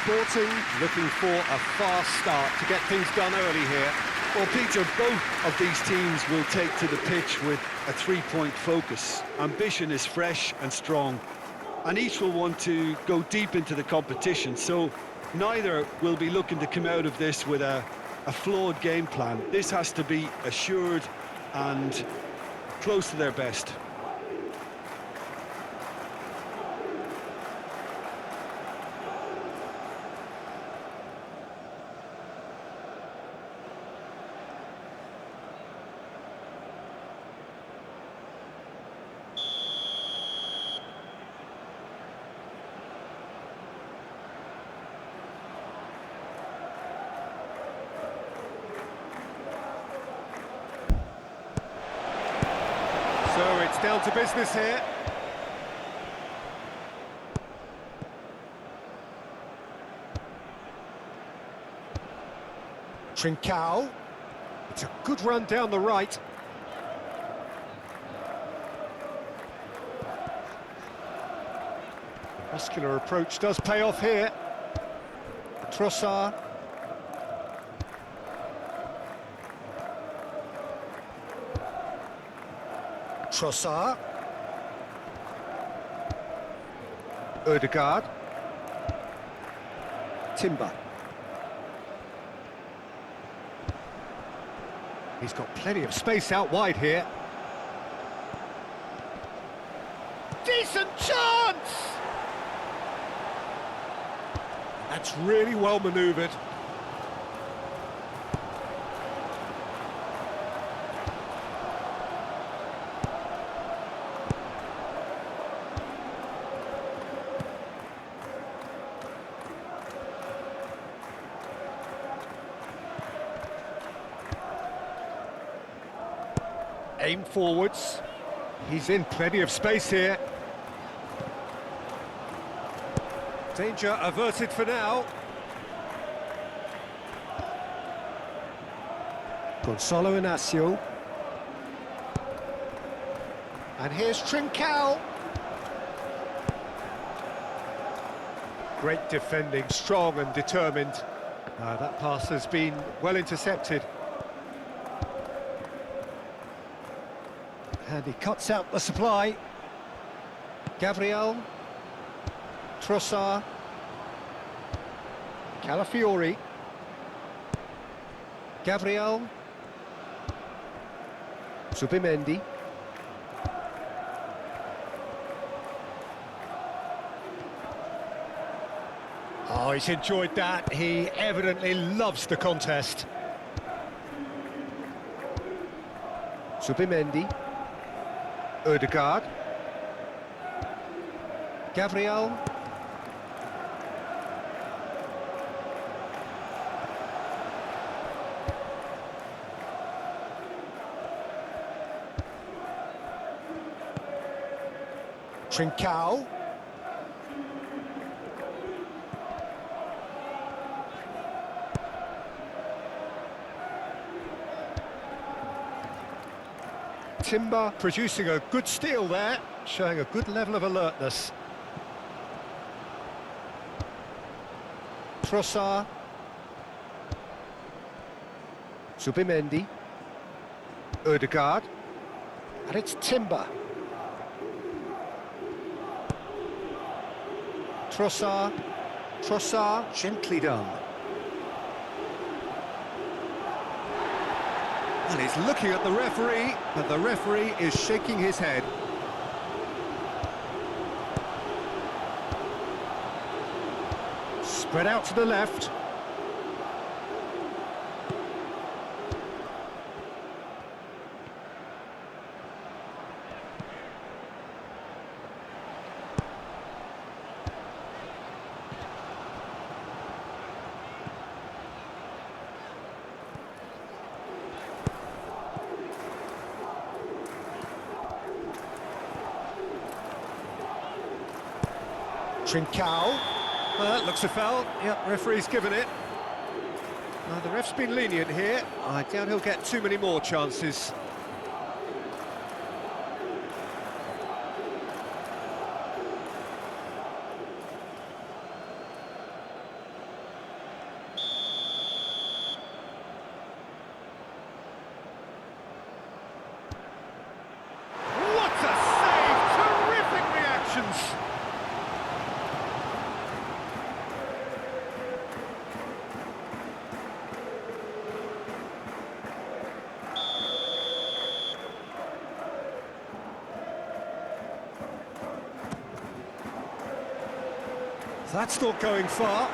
Sporting looking for a fast start to get things done early here. Well, Peter, both of these teams will take to the pitch with a three-point focus. Ambition is fresh and strong, and each will want to go deep into the competition, so neither will be looking to come out of this with a flawed game plan. This has to be assured and close to their best. So it's down to business here. Trincao. It's a good run down the right. The muscular approach does pay off here. Trossard. Trossard. Ødegaard. Timber. He's got plenty of space out wide here. Decent chance! That's really well manoeuvred. Aim forwards. He's in plenty of space here. Danger averted for now. Gonzalo Inacio. And here's Trincao. Great defending, strong and determined. That pass has been well intercepted. And he cuts out the supply. Gabriel. Trossard. Calafiori. Gabriel. Zubimendi. Oh, he's enjoyed that. He evidently loves the contest. Zubimendi. Ødegaard. Gabriel. Trincao. Timber producing a good steal there, showing a good level of alertness. Trossard. Zubimendi. Ødegaard. And it's Timber. Trossard. Trossard, gently done. And he's looking at the referee, but the referee is shaking his head. Spread out to the left. Trincao. That looks a foul. Yep, referee's given it. The ref's been lenient here. I doubt he'll get too many more chances. That's not going far.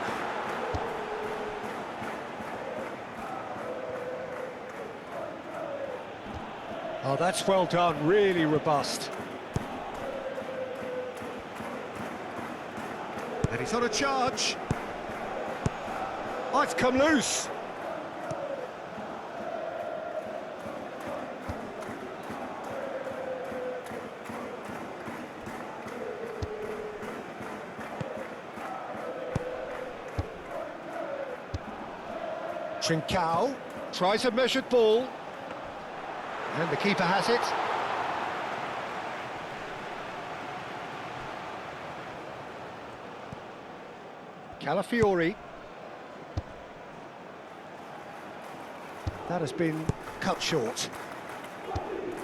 Oh, that's well done, really robust. And he's on a charge. Oh, it's come loose. Trincao tries a measured ball. And the keeper has it. Calafiori. That has been cut short.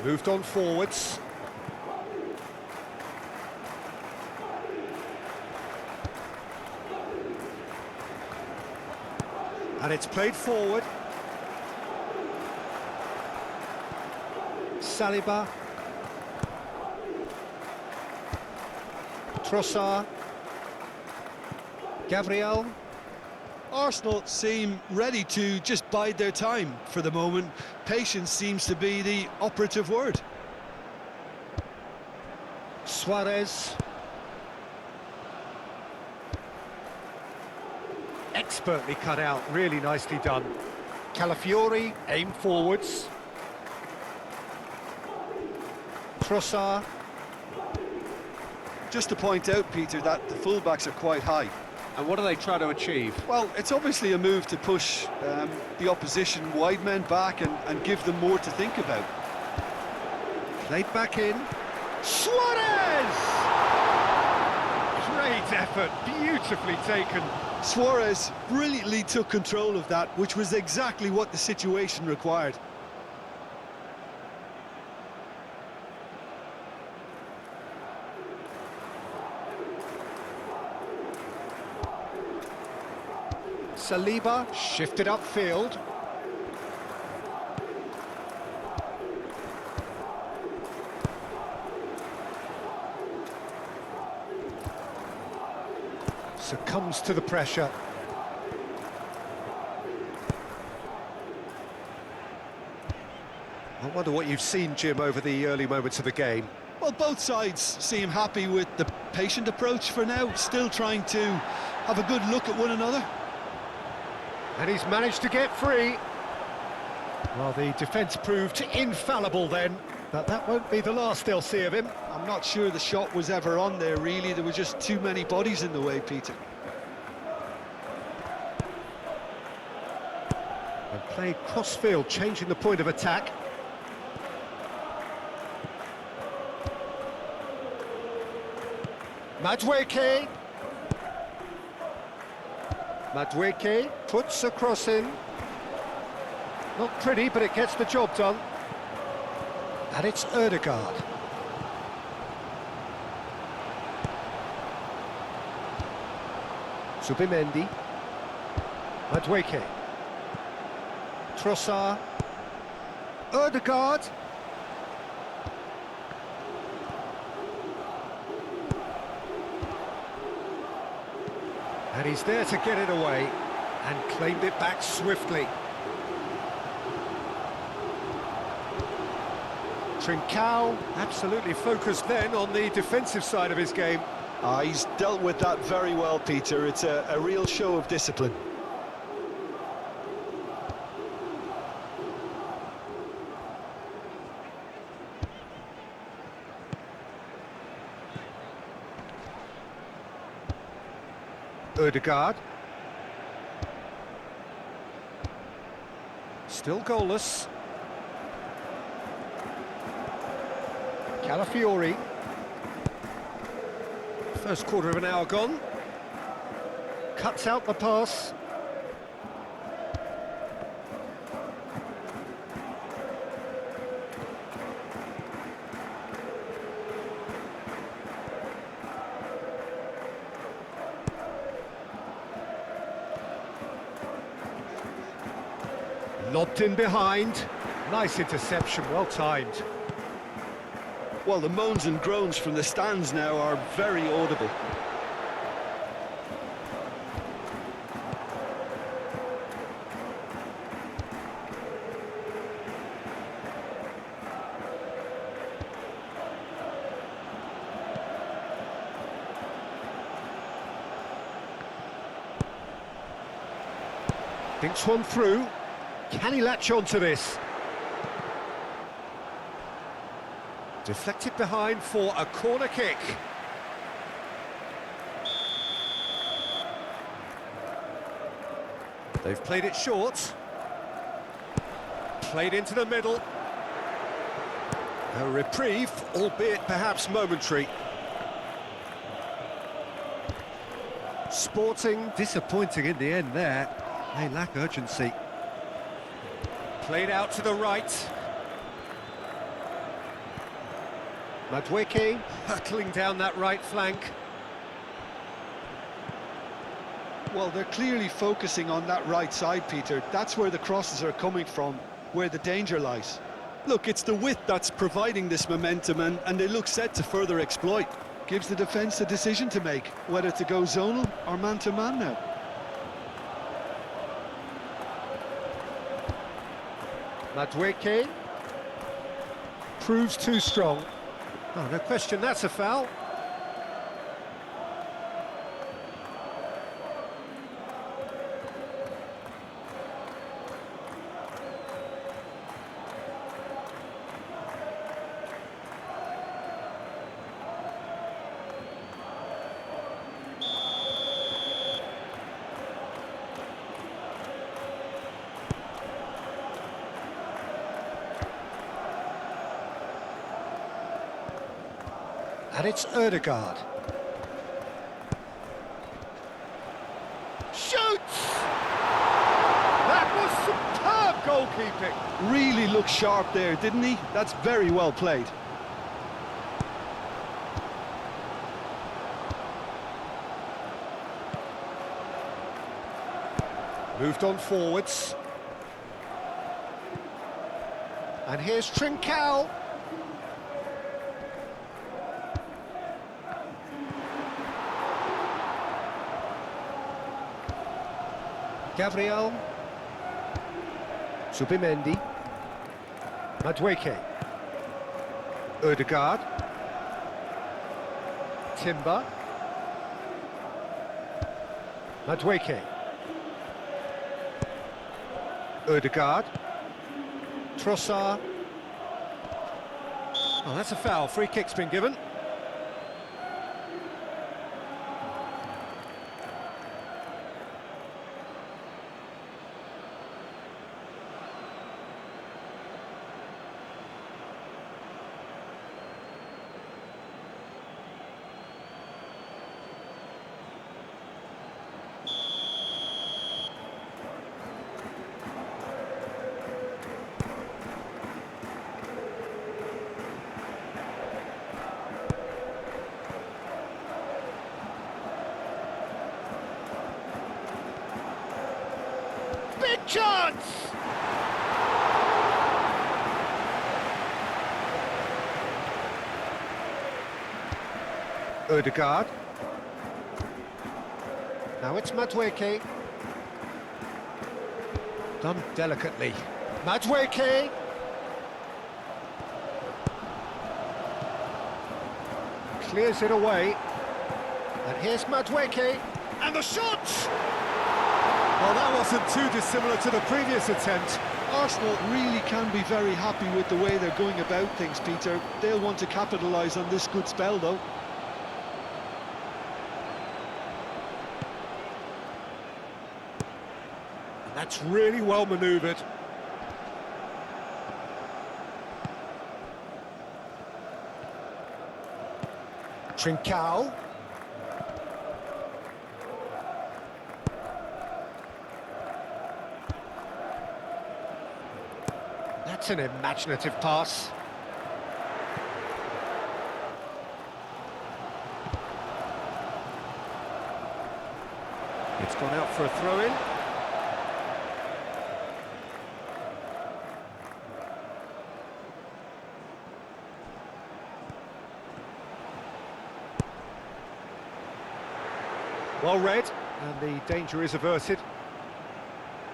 Moved on forwards. And it's played forward. Saliba. Trossard. Gabriel. Arsenal seem ready to just bide their time for the moment. Patience seems to be the operative word. Suarez. Expertly cut out, really nicely done. Calafiori, aim forwards. Trossard. Just to point out, Peter, that the fullbacks are quite high. And what do they try to achieve? Well, it's obviously a move to push the opposition wide men back and give them more to think about. Played back in. Suarez! Great effort, beautifully taken. Suarez brilliantly took control of that, which was exactly what the situation required. Saliba shifted upfield. Succumbs to the pressure. I wonder what you've seen, Jim, over the early moments of the game. Well, both sides seem happy with the patient approach for now, still trying to have a good look at one another. And he's managed to get free. Well, the defence proved infallible then, but that won't be the last they'll see of him. I'm not sure the shot was ever on there, really. There were just too many bodies in the way, Peter. And played cross-field, changing the point of attack. Madueke. Madueke puts a cross in. Not pretty, but it gets the job done. And it's Ødegaard. Subimendi. Madueke. Trossard. Ødegaard. And he's there to get it away and claimed it back swiftly. Trincao absolutely focused then on the defensive side of his game. He's dealt with that very well, Peter. It's a real show of discipline. Ødegaard. Still goalless. Calafiori. First quarter of an hour gone. Cuts out the pass. Lobbed in behind. Nice interception, well timed. Well, the moans and groans from the stands now are very audible. Thinks one through. Can he latch on to this? Deflected behind for a corner kick. They've played it short. Played into the middle. A reprieve, albeit perhaps momentary. Sporting disappointing in the end there. They lack urgency. Played out to the right. Madueke hurtling down that right flank. Well, they're clearly focusing on that right side, Peter. That's where the crosses are coming from, where the danger lies. Look, it's the width that's providing this momentum, and they look set to further exploit. Gives the defence a decision to make, whether to go zonal or man-to-man now. Madueke proves too strong. Oh, no question, that's a foul. And it's Ødegaard. Shoots! That was superb goalkeeping. Really looked sharp there, didn't he? That's very well played. Moved on forwards. And here's Trincao. Gabriel. Subimendi. Madueke. Ødegaard. Timber. Madueke. Ødegaard. Trossard. Oh, that's a foul. Free kick's been given. Big chance! Ødegaard. Now it's Madueke. Done delicately. Madueke! Clears it away. And here's Madueke. And the shot! Well, that wasn't too dissimilar to the previous attempt. Arsenal really can be very happy with the way they're going about things, Peter. They'll want to capitalise on this good spell, though. And that's really well manoeuvred. Trincao. That's an imaginative pass. It's gone out for a throw-in. Well read, and the danger is averted.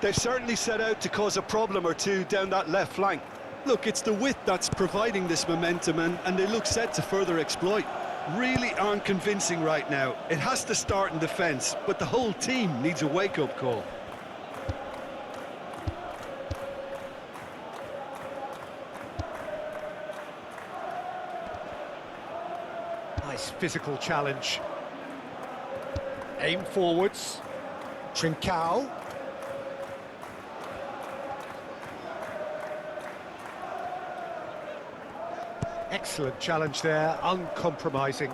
They've certainly set out to cause a problem or two down that left flank. Look, it's the width that's providing this momentum, and they look set to further exploit. Really aren't convincing right now. It has to start in defence, but the whole team needs a wake-up call. physical challenge. Aim forwards. Trincao. Excellent challenge there, uncompromising.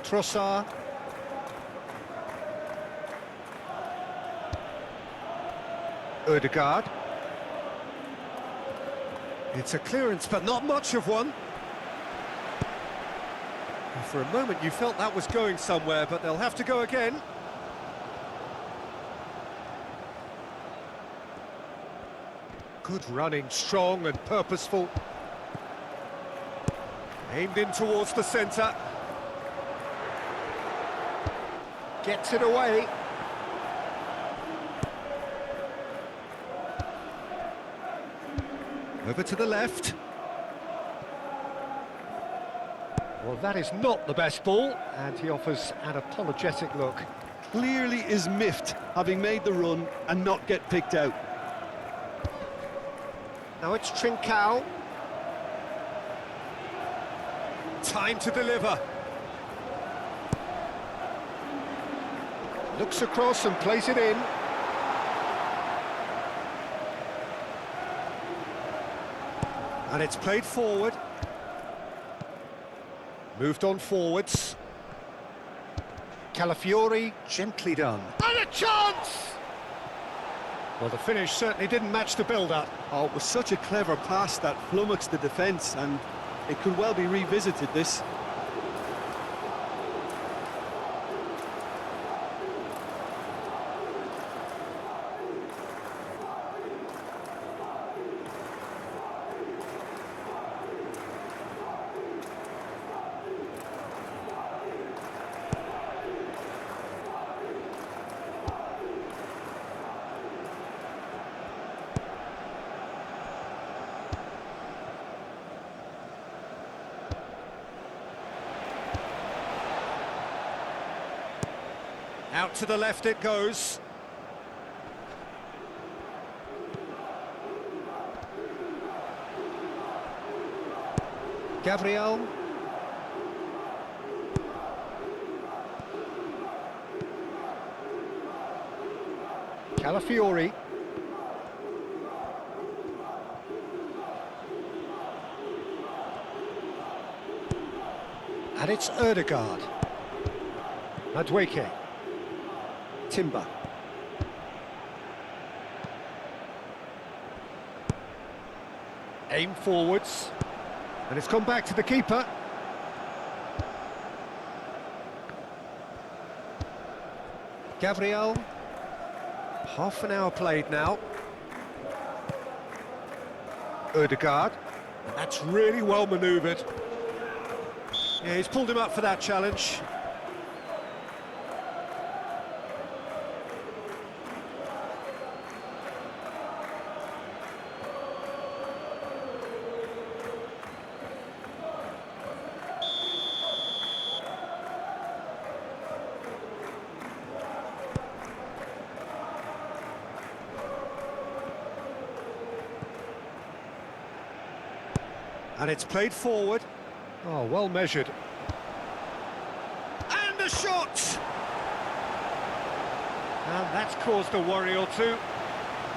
Trossard. Ødegaard. It's a clearance, but not much of one. For a moment you felt that was going somewhere, but they'll have to go again. Good running, strong and purposeful. Aimed in towards the centre. Gets it away. Over to the left. Well, that is not the best ball, and he offers an apologetic look. Clearly is miffed, having made the run and not get picked out. Now it's Trincao. Time to deliver. Looks across and plays it in. And it's played forward. Moved on forwards. Calafiori, gently done. And a chance! Well, the finish certainly didn't match the build-up. Oh, it was such a clever pass that flummoxed the defence, and it could well be revisited, this. Out to the left it goes. Gabriel. Calafiori. And it's Ødegaard. Madueke. Timber. Aim forwards. And it's gone back to the keeper. Gabriel. Half an hour played now. Ødegaard. And that's really well manoeuvred. Yeah, he's pulled him up for that challenge. And it's played forward. Oh, well measured. And a shot! And that's caused a worry or two.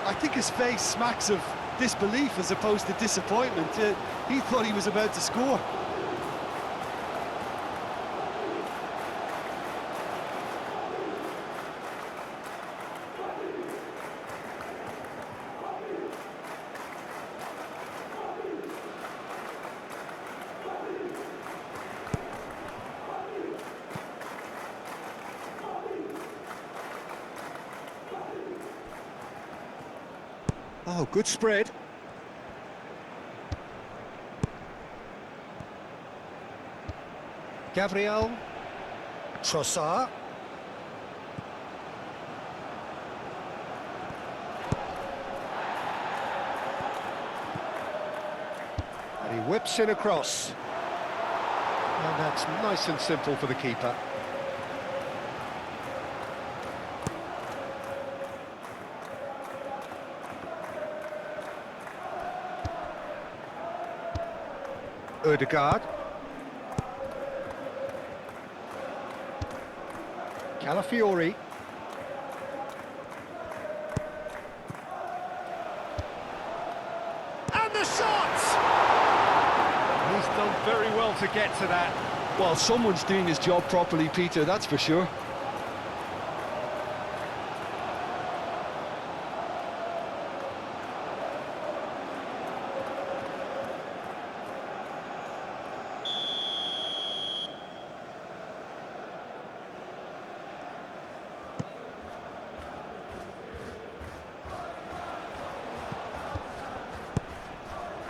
I think his face smacks of disbelief as opposed to disappointment. He thought he was about to score. Oh, good spread. Gabriel. Trossard. And he whips in across. And that's nice and simple for the keeper. Ødegaard. Calafiori. And the shot! He's done very well to get to that. Well, someone's doing his job properly, Peter, that's for sure.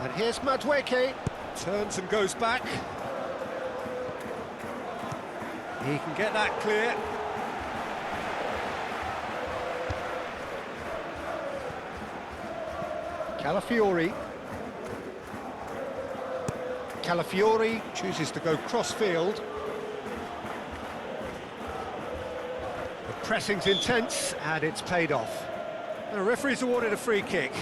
And here's Madueke. Turns and goes back. He can get that clear. Calafiori. Calafiori chooses to go cross-field. The pressing's intense, and it's paid off. The referee's awarded a free kick.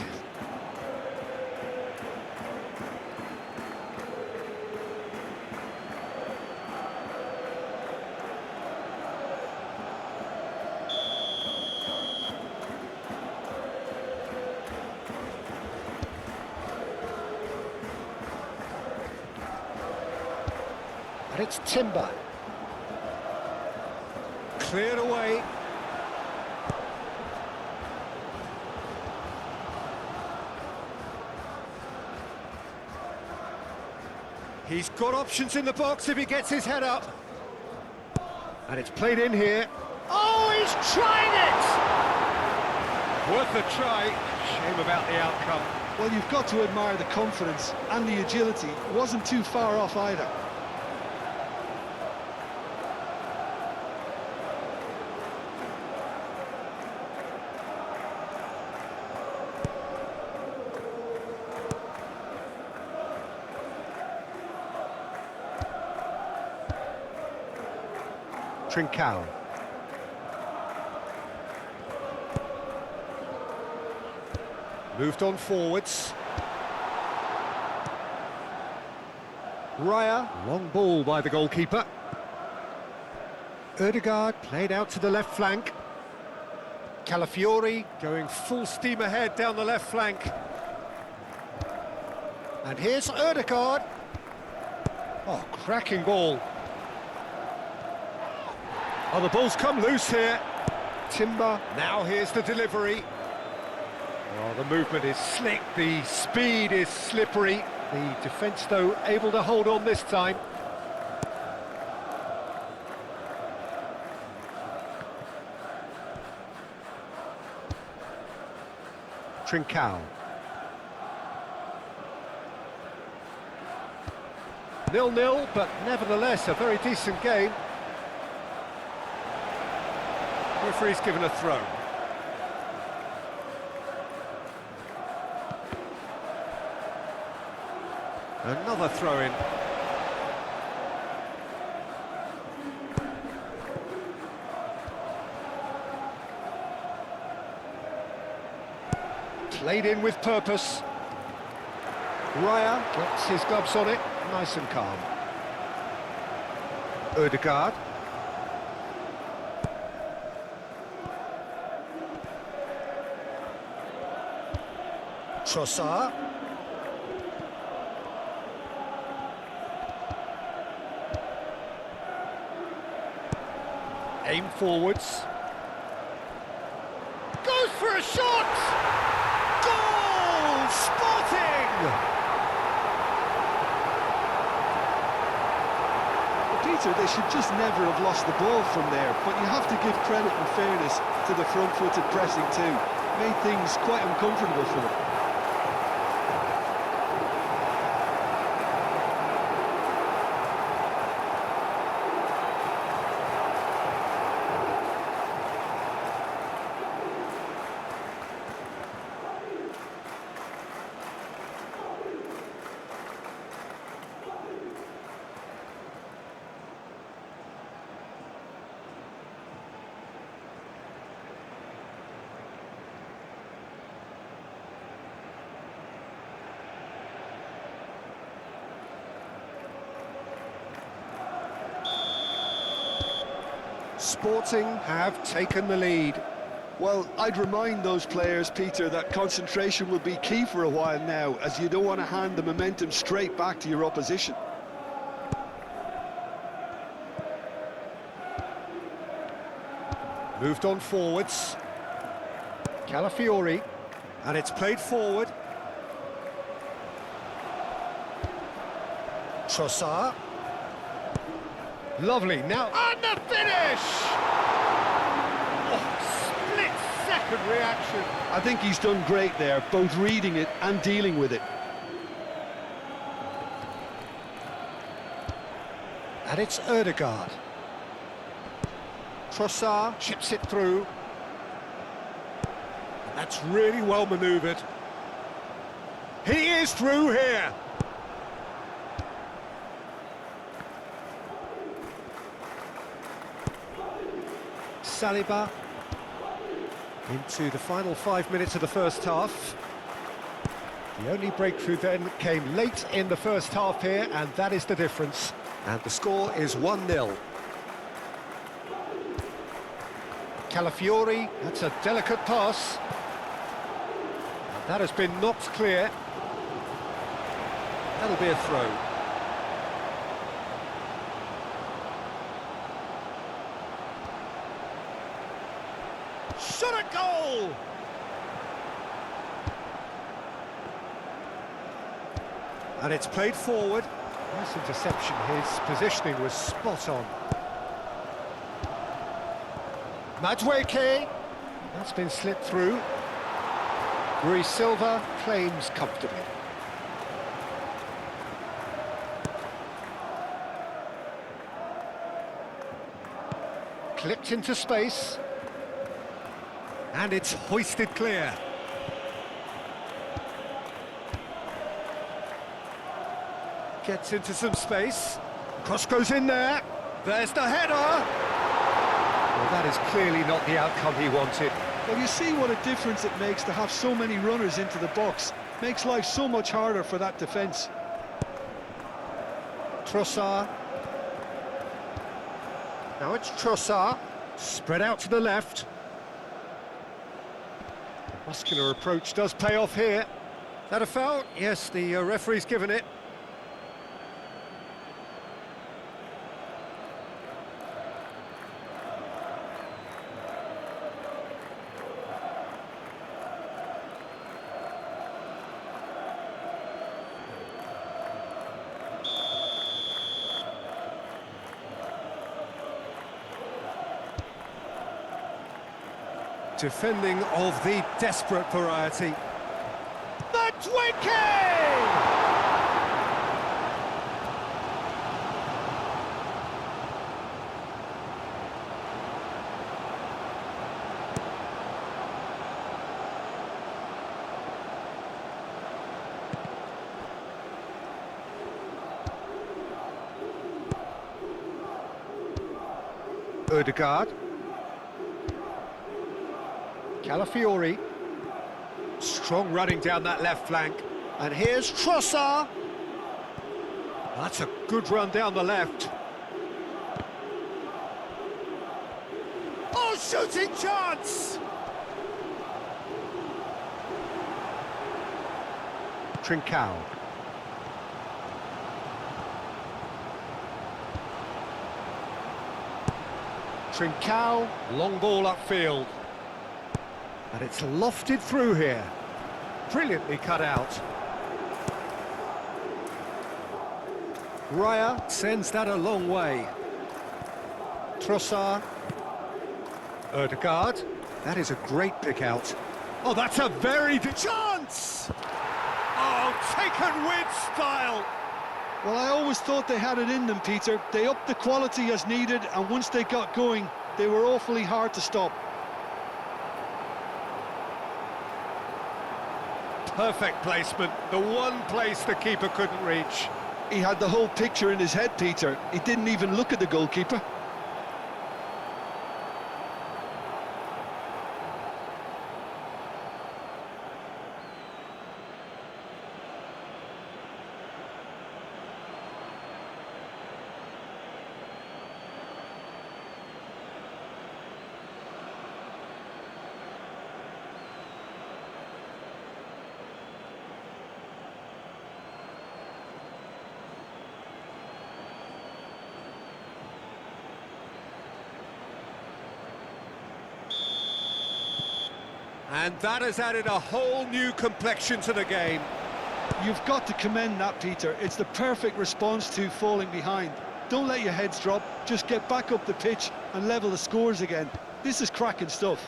And it's Timber. Cleared away. He's got options in the box if he gets his head up. And it's played in here. Oh, he's trying it! Worth a try. Shame about the outcome. Well, you've got to admire the confidence and the agility. It wasn't too far off either. Trincao. Moved on forwards. Raya, long ball by the goalkeeper. Ødegaard played out to the left flank. Calafiori going full steam ahead down the left flank. And here's Ødegaard. Oh, cracking ball. Oh, the ball's come loose here. Timber, now here's the delivery. Oh, the movement is slick, the speed is slippery. The defence, though, able to hold on this time. Trincao. 0-0, but nevertheless a very decent game. Referee's given a throw. Another throw-in. Played in with purpose. Raya gets his gloves on it, nice and calm. Ødegaard. Trossard. Aim forwards. Goes for a shot! Goal! Sporting! Peter, they should just never have lost the ball from there, but you have to give credit and fairness to the front-footed pressing too. Made things quite uncomfortable for them. Sporting have taken the lead. Well, I'd remind those players, Peter, that concentration will be key for a while now, as you don't want to hand the momentum straight back to your opposition. Moved on forwards. Calafiori, and it's played forward. Trossard. Lovely, now on the finish! Oh, split-second reaction. I think he's done great there, both reading it and dealing with it. And it's Ødegaard. Trossard chips it through. That's really well manoeuvred. He is through here. Saliba into the final 5 minutes of the first half. The only breakthrough then came late in the first half here, and that is the difference. And the score is 1-0. Calafiori, that's a delicate pass. That has been knocked clear. That'll be a throw. Shot a goal! And it's played forward. Nice interception, his positioning was spot on. Madueke, that's been slipped through. Rui Silva claims comfortably. Clipped into space. And it's hoisted clear. Gets into some space. Cross goes in there. There's the header. Well, that is clearly not the outcome he wanted. Well, you see what a difference it makes to have so many runners into the box. Makes life so much harder for that defence. Trossard. Now it's Trossard. Spread out to the left. Muscular approach does pay off here. Is that a foul? Yes, the referee's given it. Defending of the desperate variety. Madueke! Ødegaard. Calafiori, strong running down that left flank, and here's Trossard. That's a good run down the left. Oh, shooting chance! Trincao. Trincao, long ball upfield. And it's lofted through here. Brilliantly cut out. Raya sends that a long way. Trossard. Ødegaard. That is a great pick out. Oh, that's a very good chance! Oh, taken with style! Well, I always thought they had it in them, Peter. They upped the quality as needed, and once they got going, they were awfully hard to stop. Perfect placement, the one place the keeper couldn't reach. He had the whole picture in his head, Peter. He didn't even look at the goalkeeper. And that has added a whole new complexion to the game. You've got to commend that, Peter. It's the perfect response to falling behind. Don't let your heads drop, just get back up the pitch and level the scores again. This is cracking stuff.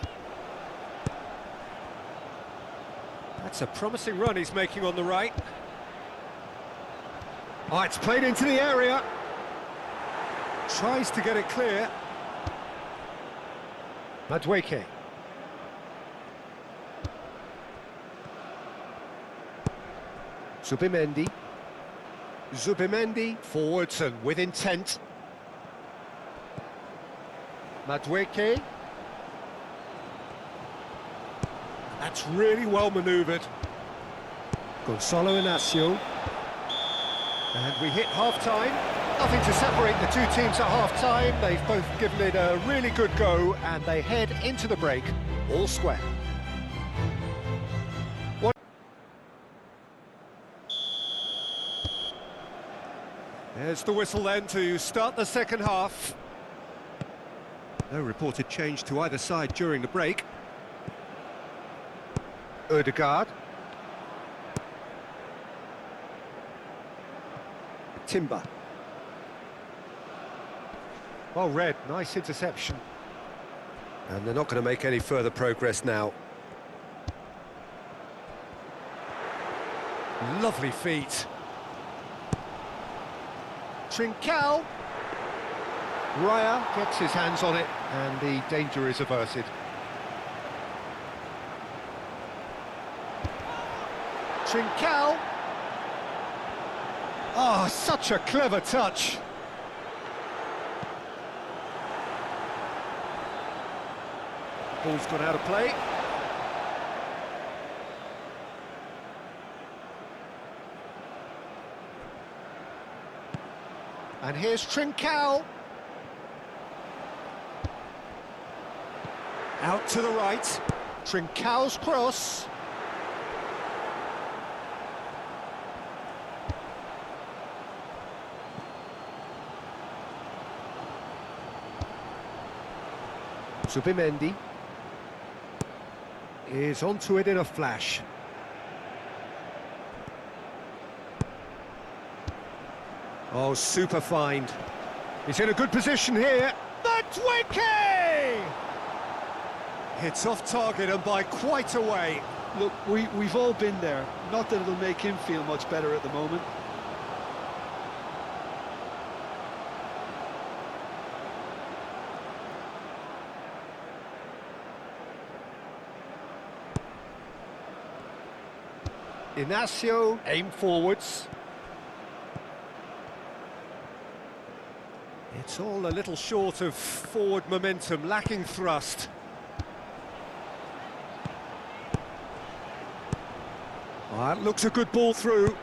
That's a promising run he's making on the right. Oh, it's played into the area. Tries to get it clear. Madueke. Zubimendi. Zubimendi forwards and with intent. Madueke. That's really well manoeuvred. Gonzalo Inacio. And we hit half-time. Nothing to separate the two teams at half-time. They've both given it a really good go, and they head into the break all square. There's the whistle then to start the second half. No reported change to either side during the break. Ødegaard. Timber. Well read, nice interception. And they're not going to make any further progress now. Lovely feet. Trincao. Raya gets his hands on it, and the danger is averted. Trincao. Oh, such a clever touch. Ball's gone out of play. And here's Trincao. Out to the right. Trincao's cross. Zubimendi is onto it in a flash. Oh, super find. He's in a good position here. Madueke! Hits off target and by quite a way. Look, we've all been there. Not that it'll make him feel much better at the moment. Inacio, aim forwards. It's all a little short of forward momentum, lacking thrust. Oh, that looks a good ball through.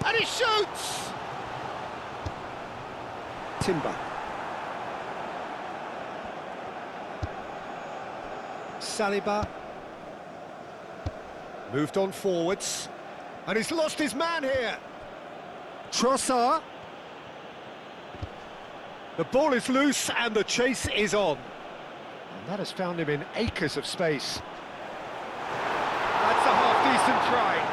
And he shoots! Timber. Saliba. Moved on forwards. And he's lost his man here. Trossard. The ball is loose and the chase is on. And that has found him in acres of space. That's a half-decent try.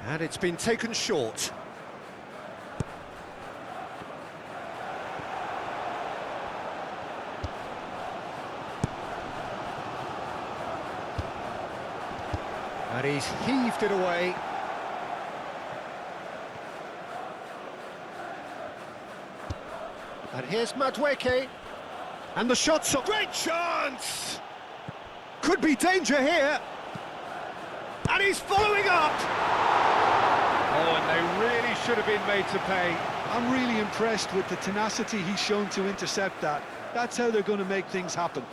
And it's been taken short. And he's heaved it away. And here's Madueke. And the shot's a great chance! Could be danger here. And he's following up! Oh, and they really should have been made to pay. I'm really impressed with the tenacity he's shown to intercept that. That's how they're going to make things happen.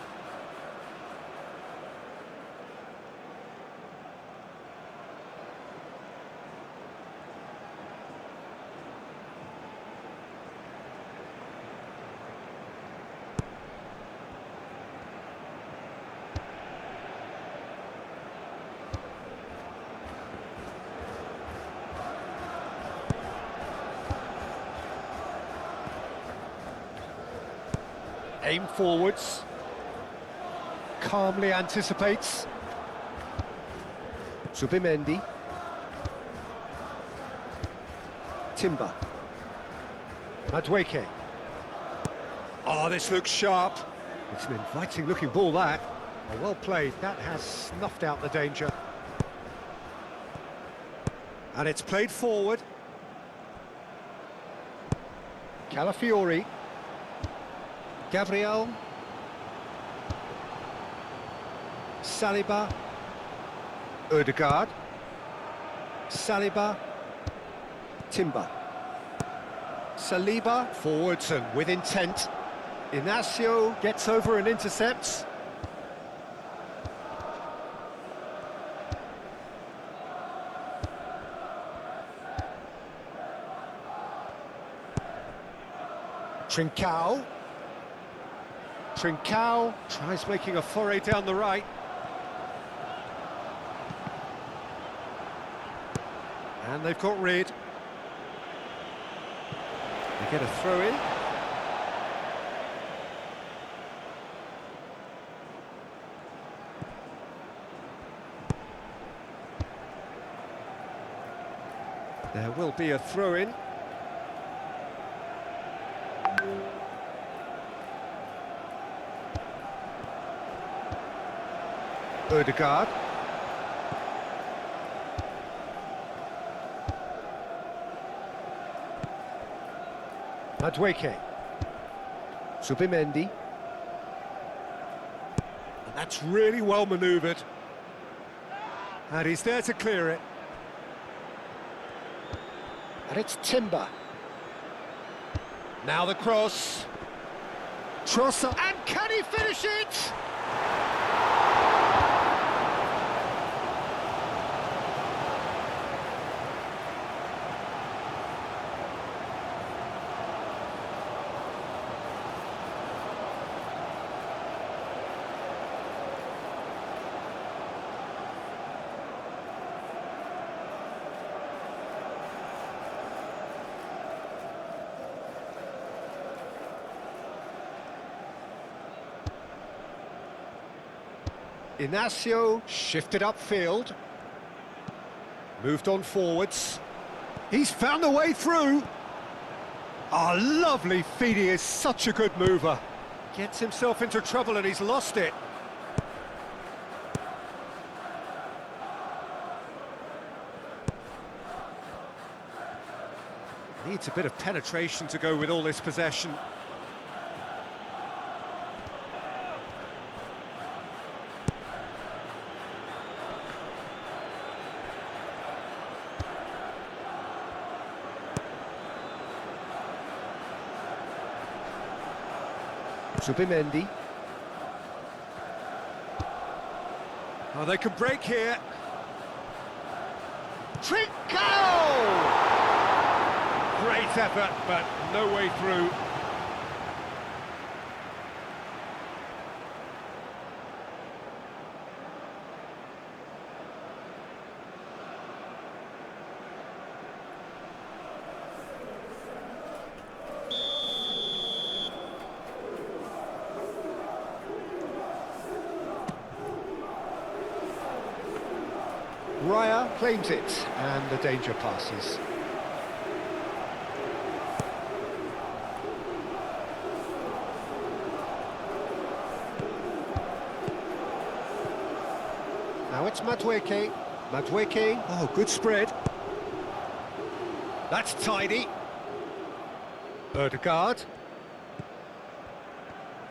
Aim forwards. Calmly anticipates. Zubimendi. Timber. Madueke. Oh, this looks sharp. It's an inviting looking ball, that. Oh, well played. That has snuffed out the danger. And it's played forward. Calafiori. Gabriel. Saliba. Ødegaard. Saliba. Timber. Saliba. Forwards and with intent. Inacio gets over and intercepts. Trincao. Trincao tries making a foray down the right. And they've got rid. They get a throw in. There will be a throw in. Ødegaard. Madueke. Zubimendi. And that's really well manoeuvred. And he's there to clear it. And it's Timber. Now the cross. Trossard. And can he finish it? Inacio shifted upfield, moved on forwards. He's found a way through. Oh, lovely feed, he is such a good mover. Gets himself into trouble and he's lost it. Needs a bit of penetration to go with all this possession. Zubimendi. Oh, they can break here. Trincao! Great effort, but no way through. Raya claims it, and the danger passes. Now it's Madueke. Madueke, oh, good spread. That's tidy. Ødegaard.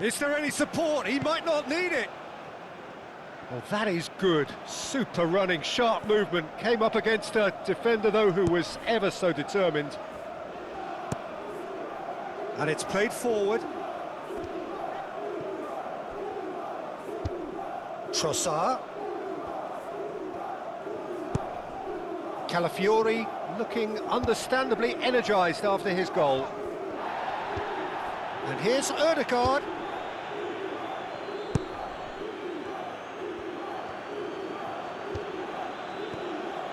Is there any support? He might not need it. Well, that is good. Super running, sharp movement. Came up against a defender, though, who was ever so determined. And it's played forward. Trossard. Calafiori looking understandably energised after his goal. And here's Ødegaard.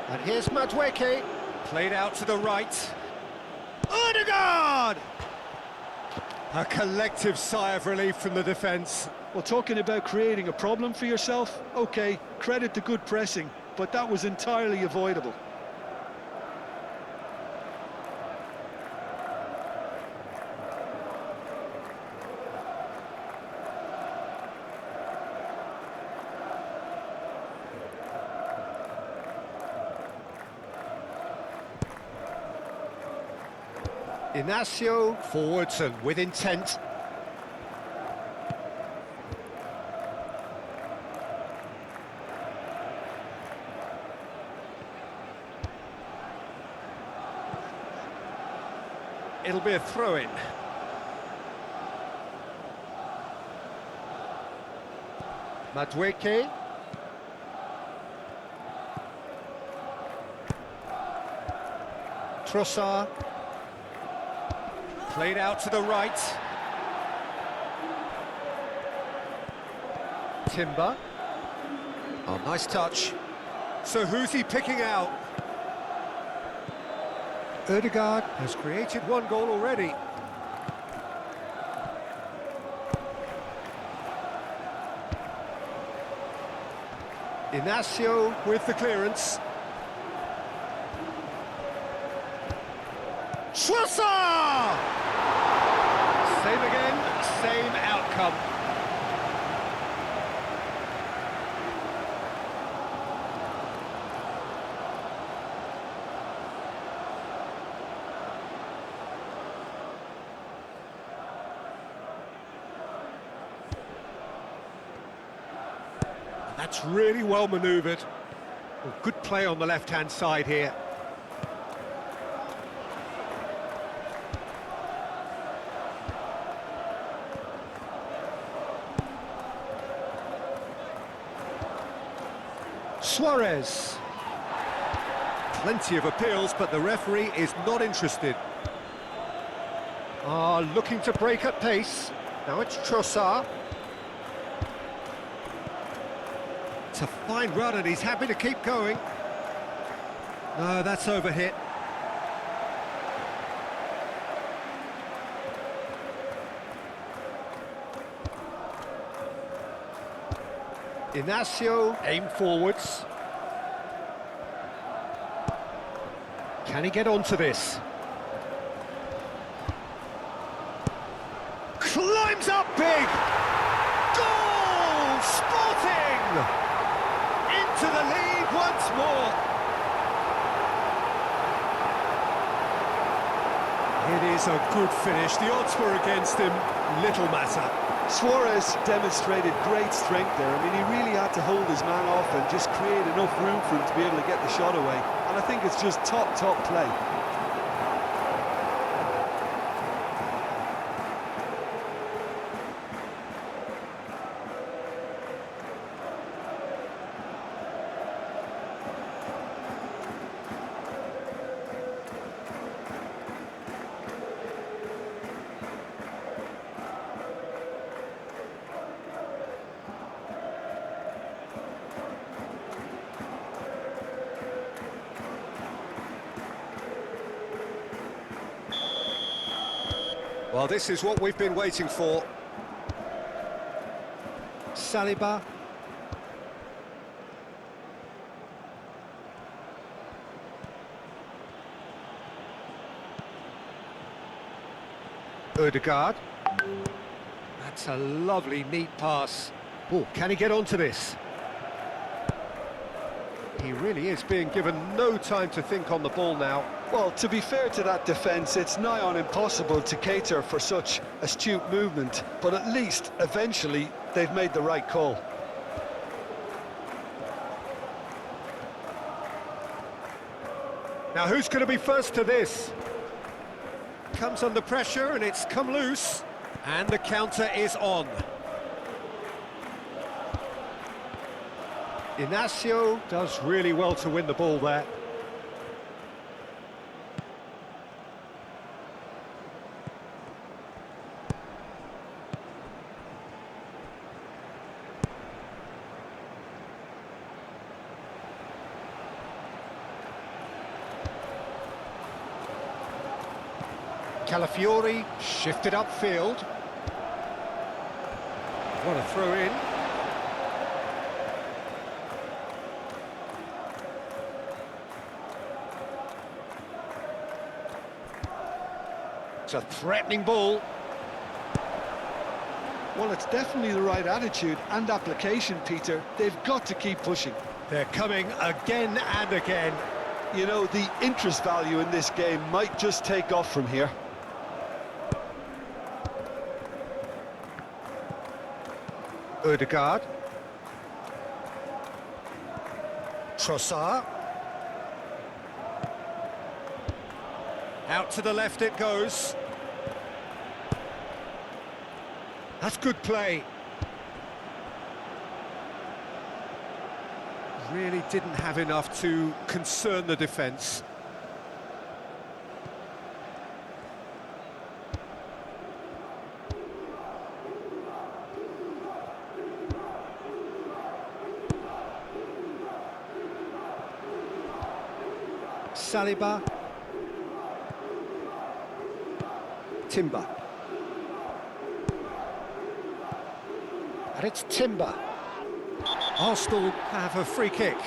And here's Madueke, played out to the right. Ødegaard! A collective sigh of relief from the defence. Well, talking about creating a problem for yourself, OK, credit to good pressing, but that was entirely avoidable. Inacio forwards and with intent. It'll be a throw-in. Madueke. Trossard. Played out to the right. Timber. Oh, nice touch. So who's he picking out? Ødegaard has created one goal already. Inacio with the clearance. Trossard! Same again, same outcome. That's really well manoeuvred. Well, good play on the left-hand side here. Suarez. Plenty of appeals, but the referee is not interested. Looking to break at pace. Now it's Trossard. It's a fine run and he's happy to keep going. No, that's overhit. Inacio aim forwards. Can he get onto this? Climbs up big! Goal! Sporting! Into the lead once more. It is a good finish. The odds were against him. Little matter. Suarez demonstrated great strength there. I mean, he really had to hold his man off and just create enough room for him to be able to get the shot away. And I think it's just top play. Well, this is what we've been waiting for. Saliba. Ødegaard. That's a lovely, neat pass. Oh, can he get onto this? He really is being given no time to think on the ball now. Well, to be fair to that defence, it's nigh on impossible to cater for such astute movement, but at least, eventually, they've made the right call. Now, who's going to be first to this? Comes under pressure, and it's come loose. And the counter is on. Inacio does really well to win the ball there. Calafiori shifted upfield. What a throw in. It's a threatening ball. Well, it's definitely the right attitude and application, Peter. They've got to keep pushing. They're coming again and again. You know, the interest value in this game might just take off from here. Odegaard. Trossard. Out to the left it goes. That's good play. Really didn't have enough to concern the defence. Saliba. Timber. And it's Timber. Arsenal have a free kick.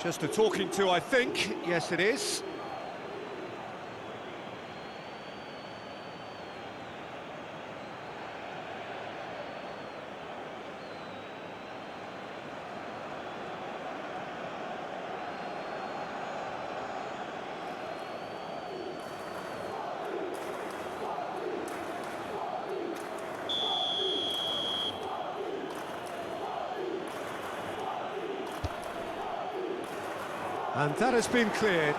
Just a talking to, I think. Yes, it is. And that has been cleared.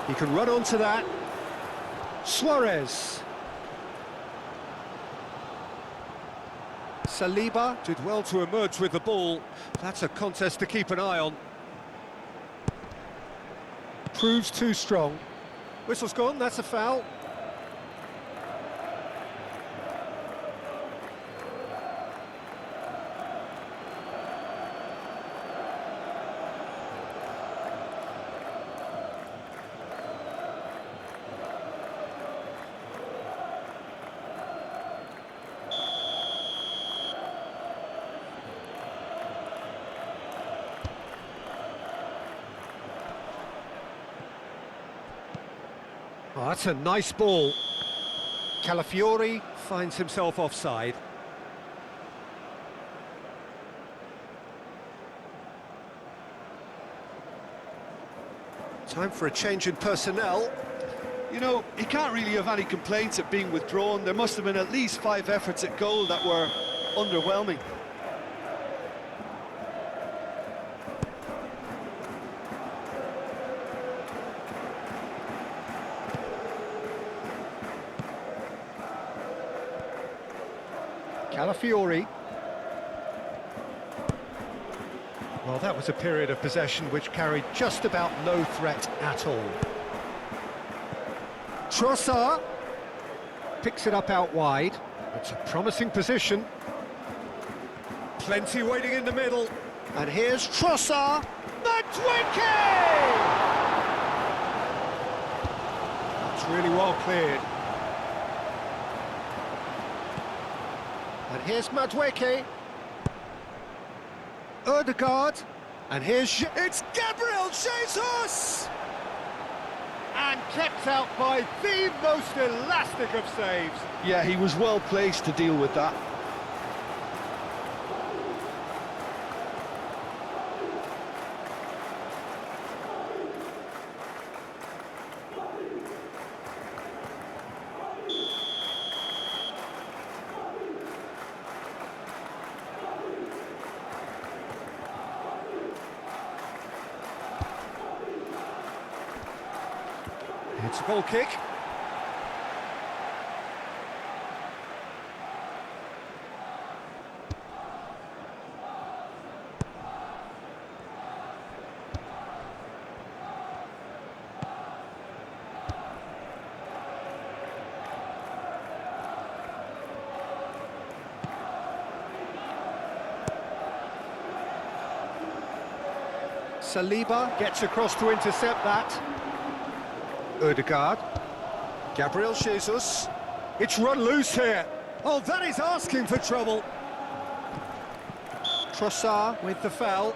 He can run onto that. Suarez. Saliba did well to emerge with the ball. That's a contest to keep an eye on. Proves too strong. Whistle's gone, that's a foul. Oh, that's a nice ball. Calafiori finds himself offside. Time for a change in personnel. You know, he can't really have any complaints at being withdrawn. There must have been at least 5 efforts at goal that were underwhelming. Calafiori. Well, that was a period of possession which carried just about no threat at all. Trossard picks it up out wide. It's a promising position. Plenty waiting in the middle. And here's Trossard. Madwicki! That's really well cleared. And here's Madwicki. Odegaard. And here's... It's Gabriel Jesus! And kept out by the most elastic of saves. Yeah, he was well placed to deal with that. It's a goal kick. Saliba gets across to intercept that. Odegaard. Gabriel Jesus. It's run loose here. Oh, that is asking for trouble. Trossard with the foul.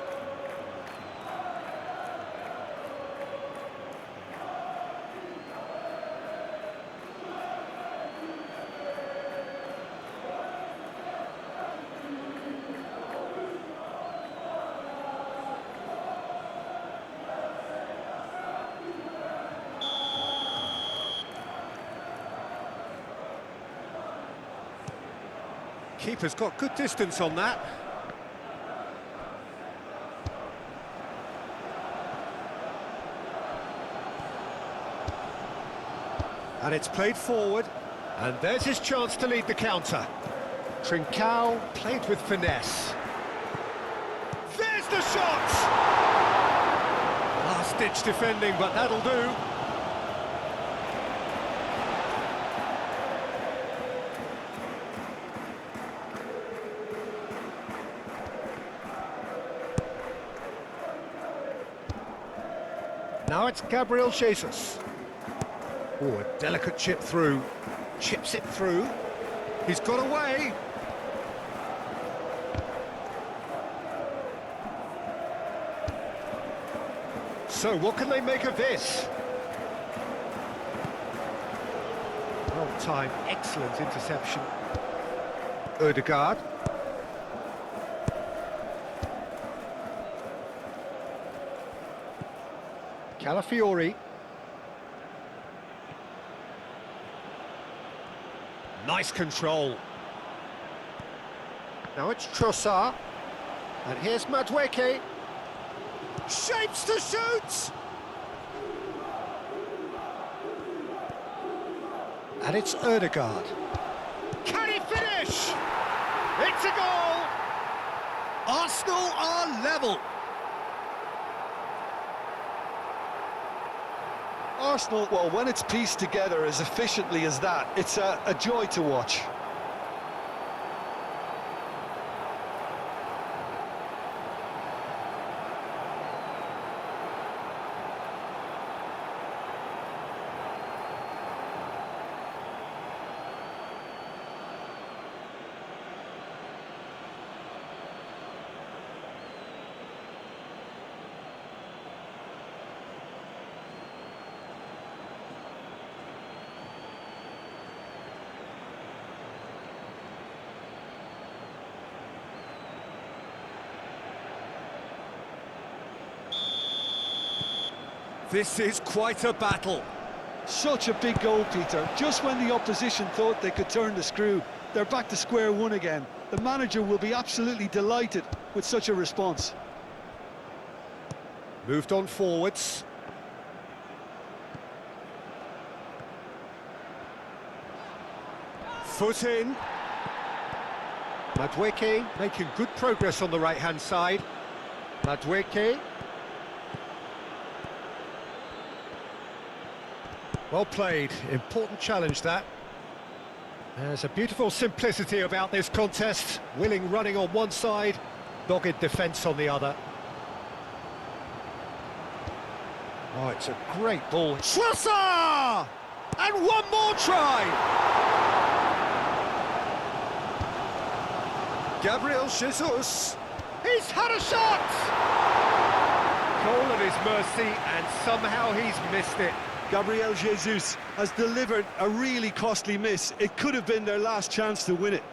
Keeper's got good distance on that. And it's played forward, and there's his chance to lead the counter. Trincao played with finesse. There's the shot! Last-ditch defending, but that'll do. Now it's Gabriel Jesus. Oh, a delicate chip through. Chips it through. He's got away. So, what can they make of this? Well timed, excellent interception. Odegaard. Calafiori. Nice control. Now it's Trossard. And here's Madueke. Shapes to shoot! And it's Odegaard. Can he finish? It's a goal! Arsenal are level. Arsenal, well, when it's pieced together as efficiently as that, it's a joy to watch. This is quite a battle. Such a big goal, Peter. Just when the opposition thought they could turn the screw, they're back to square one again. The manager will be absolutely delighted with such a response. Moved on forwards. Foot in. Madueke making good progress on the right-hand side. Madueke. Well played, important challenge that. There's a beautiful simplicity about this contest. Willing running on one side, dogged defence on the other. Oh, it's a great ball. Trossard! And one more try! Gabriel Jesus. He's had a shot! Goal at his mercy, and somehow he's missed it. Gabriel Jesus has delivered a really costly miss. It could have been their last chance to win it.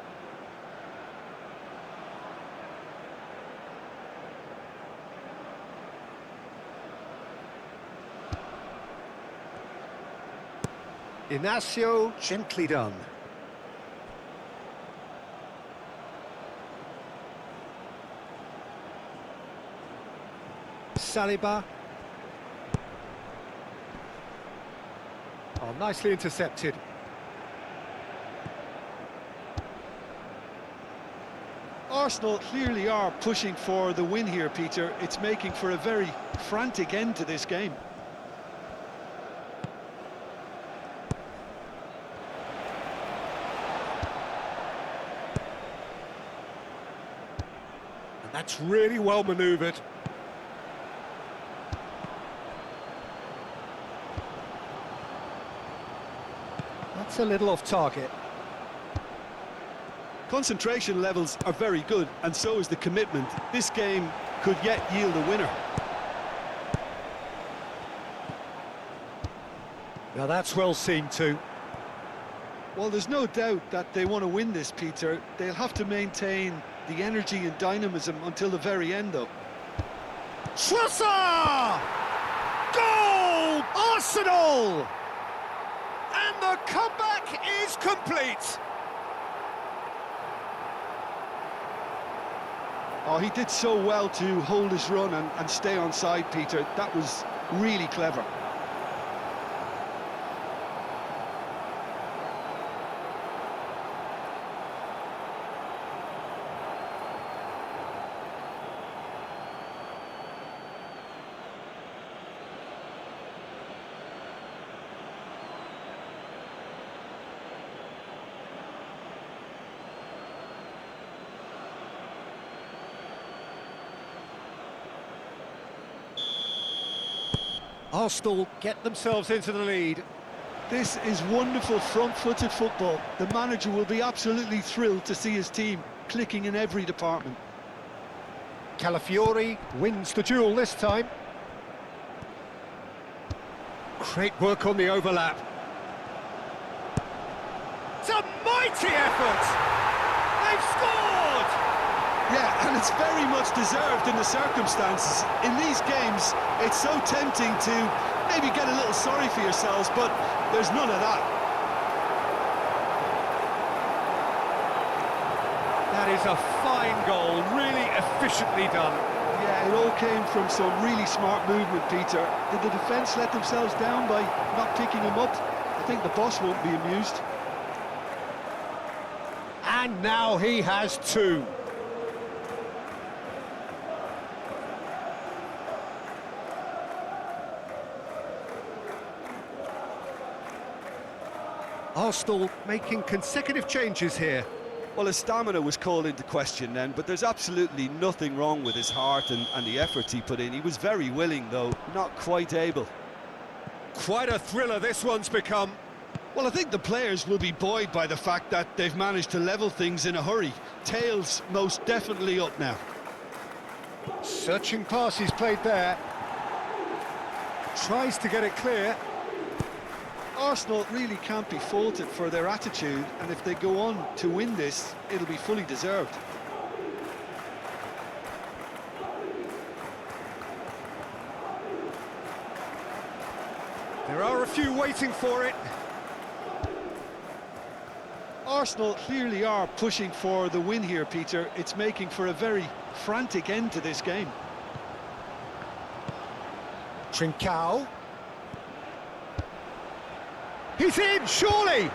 Inacio, gently done. Saliba. Oh, nicely intercepted. Arsenal clearly are pushing for the win here, Peter. It's making for a very frantic end to this game. And that's really well manoeuvred. That's a little off target. Concentration levels are very good, and so is the commitment. This game could yet yield a winner. Now that's well seen too. Well, there's no doubt that they want to win this, Peter. They'll have to maintain the energy and dynamism until the very end, though. Schlosser! Goal! Arsenal! And the comeback is complete. Oh, he did so well to hold his run and stay on side, Peter. That was really clever. Arsenal get themselves into the lead. This is wonderful front-footed football. The manager will be absolutely thrilled to see his team clicking in every department. Calafiori wins the duel this time. Great work on the overlap. It's a mighty effort! They've scored! Yeah, and it's very much deserved in the circumstances. In these games, it's so tempting to maybe get a little sorry for yourselves, but there's none of that. That is a fine goal, really efficiently done. Yeah, it all came from some really smart movement, Peter. Did the defence let themselves down by not picking him up? I think the boss won't be amused. And now he has two. Arsenal making consecutive changes here. Well, his stamina was called into question then, but there's absolutely nothing wrong with his heart and the efforts he put in. He was very willing, though, not quite able. Quite a thriller this one's become. Well, I think the players will be buoyed by the fact that they've managed to level things in a hurry. Tails most definitely up now. Searching pass he's played there. Tries to get it clear. Arsenal really can't be faulted for their attitude, and if they go on to win this, it'll be fully deserved. There are a few waiting for it. Arsenal clearly are pushing for the win here, Peter. It's making for a very frantic end to this game. Trincao. He's in, surely!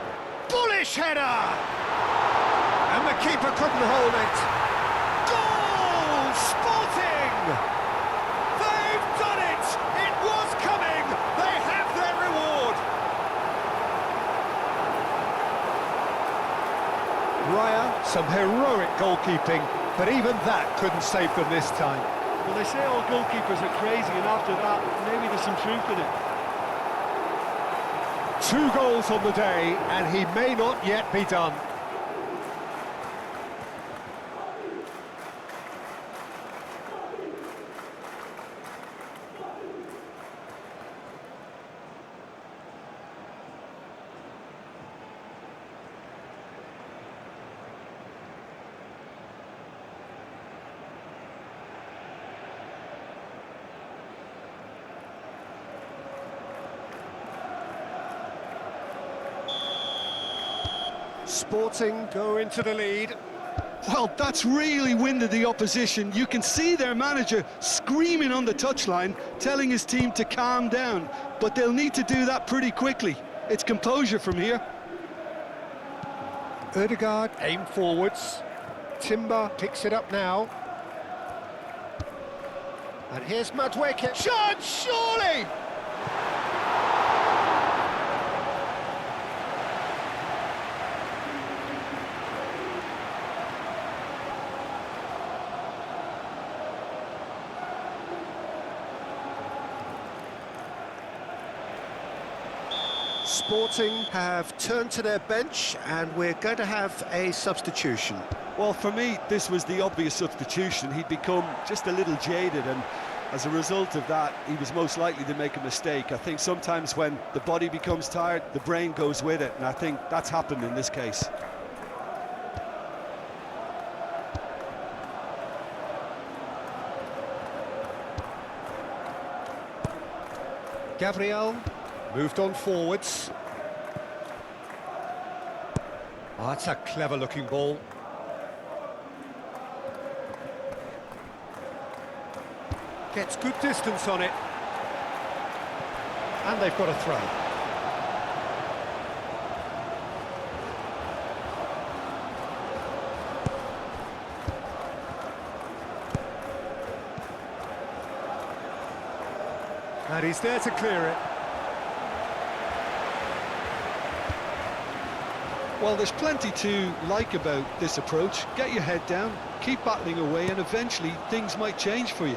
Bullish header! And the keeper couldn't hold it. Goal! Sporting! They've done it! It was coming! They have their reward! Raya, some heroic goalkeeping, but even that couldn't save them this time. Well, they say all goalkeepers are crazy, and after that, maybe there's some truth in it. 2 goals on the day, and he may not yet be done. Sporting go into the lead. Well, that's really winded the opposition. You can see their manager screaming on the touchline, telling his team to calm down, but they'll need to do that pretty quickly. It's composure from here. Ødegaard aim forwards. Timber picks it up now. And here's Madueke. Shot, surely! Sporting have turned to their bench, and we're going to have a substitution. Well, for me, this was the obvious substitution. He'd become just a little jaded, and as a result of that, he was most likely to make a mistake. I think sometimes when the body becomes tired, the brain goes with it, and I think that's happened in this case. Gabriel moved on forwards. Oh, that's a clever-looking ball. Gets good distance on it. And they've got a throw. And he's there to clear it. Well, there's plenty to like about this approach. Get your head down, keep battling away, and eventually things might change for you.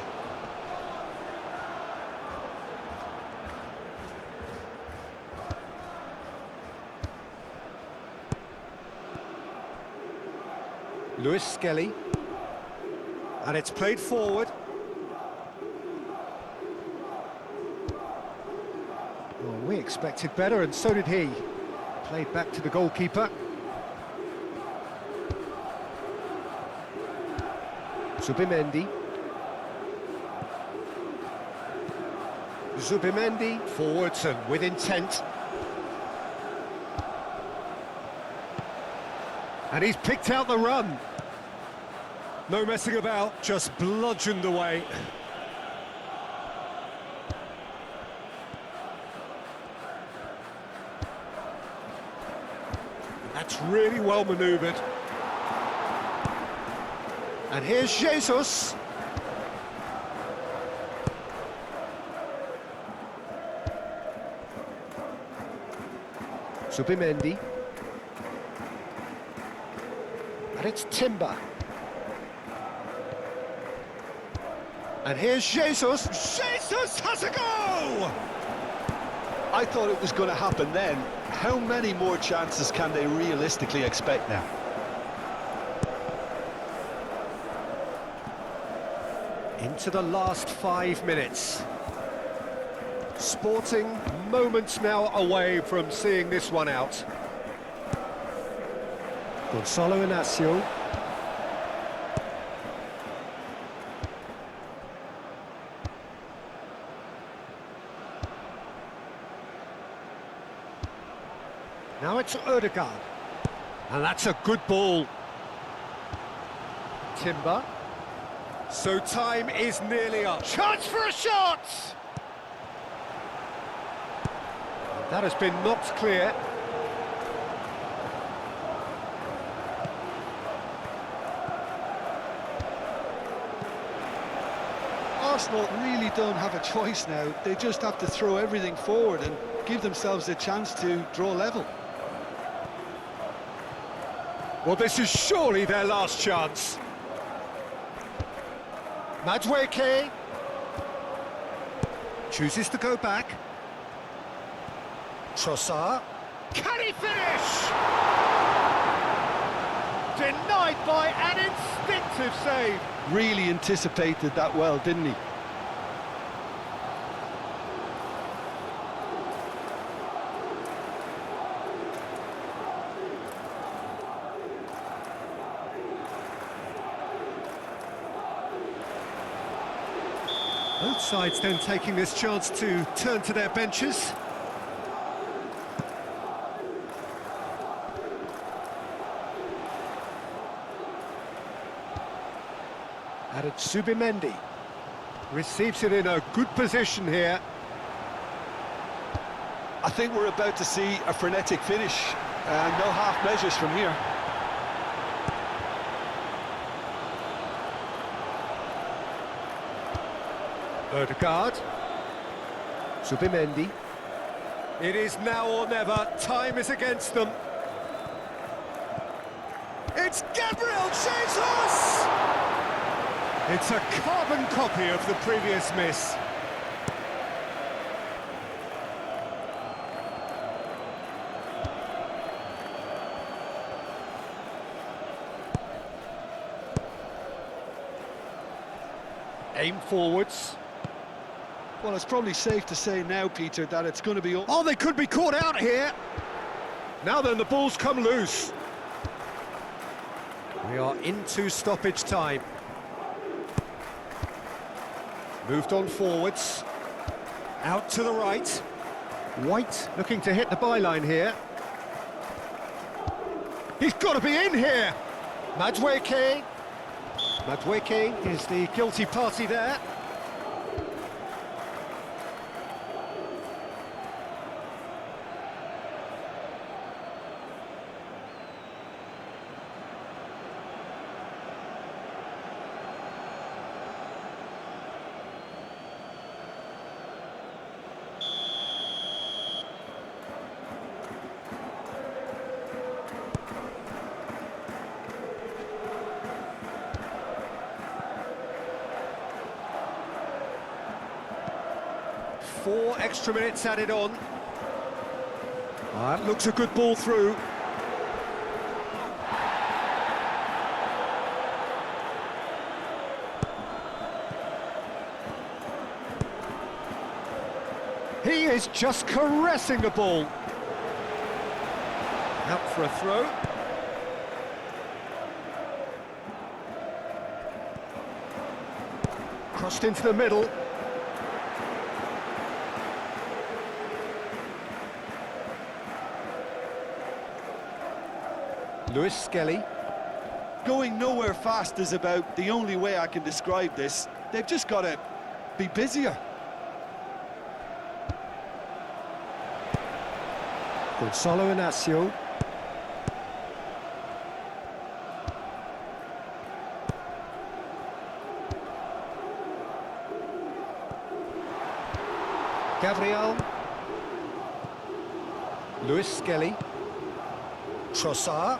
Lewis Skelly. And it's played forward. Well, we expected better, and so did he. Played back to the goalkeeper. Zubimendi. Zubimendi, forwards and with intent. And he's picked out the run. No messing about, just bludgeoned away. That's really well manoeuvred. And here's Jesus. Zubimendi. And it's Timber. And here's Jesus. Jesus has a go! I thought it was going to happen then. How many more chances can they realistically expect now? Into the last 5 minutes. Sporting moments now away from seeing this one out. Gonzalo Inacio. Now it's Odegaard. And that's a good ball. Timber. So time is nearly up. Chance for a shot! That has been knocked clear. Arsenal really don't have a choice now. They just have to throw everything forward and give themselves a chance to draw level. Well, this is surely their last chance. Madueke chooses to go back. Trossard. Can he finish? Denied by an instinctive save. Really anticipated that well, didn't he? Both sides then taking this chance to turn to their benches. And it's Zubimendi. Receives it in a good position here. I think we're about to see a frenetic finish, and no half measures from here. Odegaard. Zubimendi. It is now or never. Time is against them. It's Gabriel Jesus! It's a carbon copy of the previous miss. Aim forwards. Well, it's probably safe to say now, Peter, that it's going to be... Oh, they could be caught out here. Now then, the ball's come loose. We are into stoppage time. Moved on forwards. Out to the right. White looking to hit the byline here. He's got to be in here. Madueke. Madueke is the guilty party there. Four extra minutes added on. That looks a good ball through. He is just caressing the ball. Out for a throw. Crossed into the middle. Lewis Skelly. Going nowhere fast is about the only way I can describe this. They've just got to be busier. Gonzalo Inacio. Gabriel. Lewis Skelly. Trossard.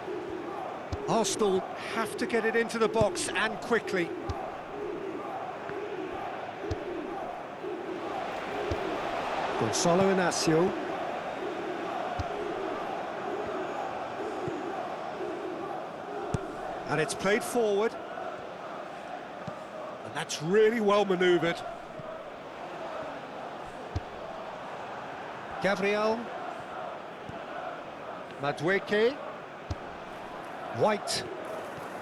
Arsenal have to get it into the box and quickly. Gonzalo Inacio. And it's played forward. And that's really well manoeuvred. Gabriel. Madueke. White.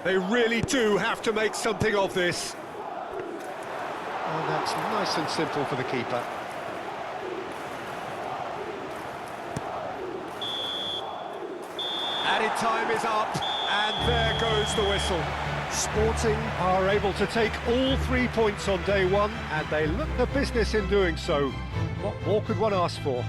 They really do have to make something of this. And that's nice and simple for the keeper. Added time is up, and there goes the whistle. Sporting are able to take all 3 points on day one, and they look the business in doing so. What more could one ask for?